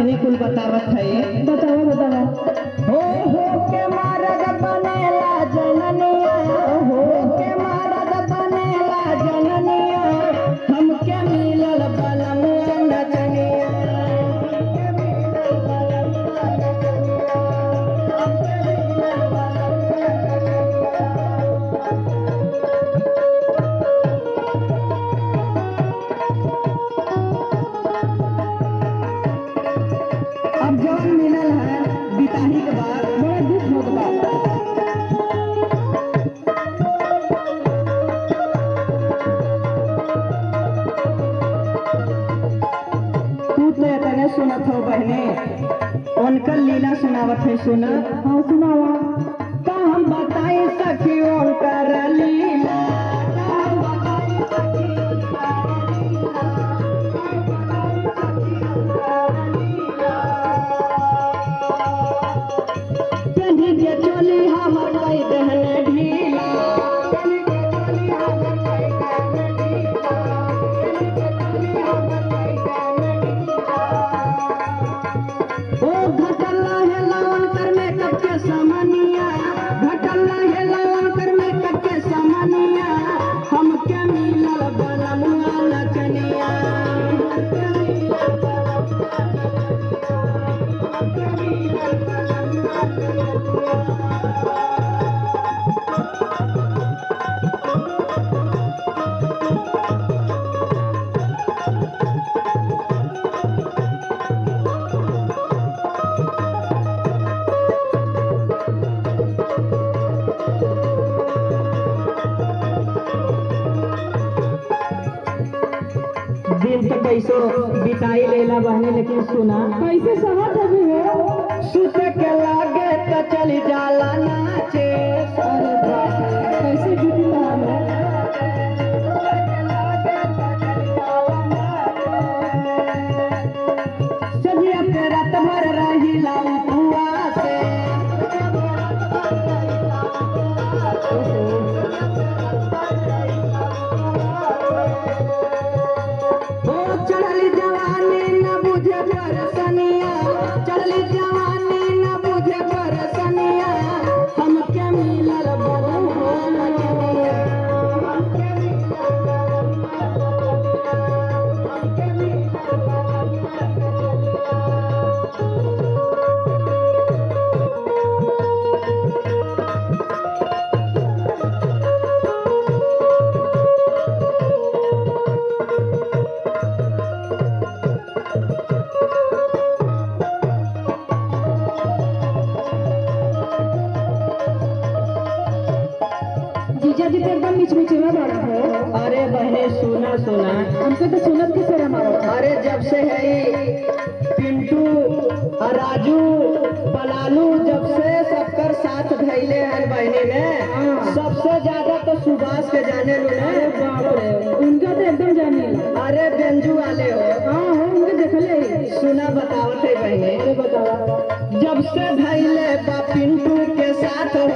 बहनी कुल बतावत है। बतावा बतावा। हो के मारद बनेला जननिया, हो के मारद बनेला जननिया, हमके मिलल बलमुआ नचनिया। अब जौन मिलल है बिताही के बाद बड़ा दुख होत बा। तू तो इतने सुनत हो बहने, उनकर लीला सुनावत है। सुना। हाँ सुनावा। का हम बताई सखी उनकर लीला, पेन्ही के चोली हमर कई देहने ढीला, ओ घटल्ला है लवन कर में कब के समनिया, घटल्ला है लवन कर में कब के समनिया, हमके मिलल बलमुआ नचनिया। दिन तो कैसो बिताई लेला बहने, लेकिन सुना। कैसे सहत अभी हो? सुत के लागे तो चली जाला नाचे, अरे बाप रे, कैसे जुटी हाल है? सजिया पे रात भर रही लाऊ पुआ से, ओ चढ़ली जवानी न बुझे परसनिया, चढ़ली जवानी न बुझे परसनिया, हमके मिलल बलमुआ नचनिया। जीजा जी तो एकदम मिचमिचवा बड़ा हो। अरे बहने सुना सुना। हमको तो सुनत के शर्म आवत है। अरे जब से है ये पिंटू और राजू पलालू, जब से सबकर साथ धैले हैं बहने में, सबसे ज्यादा तो सुभाष के जाने लो अरे ना। बाप रे, उनका तो एकदम जानी। अरे बेंजू वाले हो। हाँ हो, उनके देखले ही। सुना बतावत है बहने। अरे बतावा। जब से धैले बा पिंटू के साथ हो,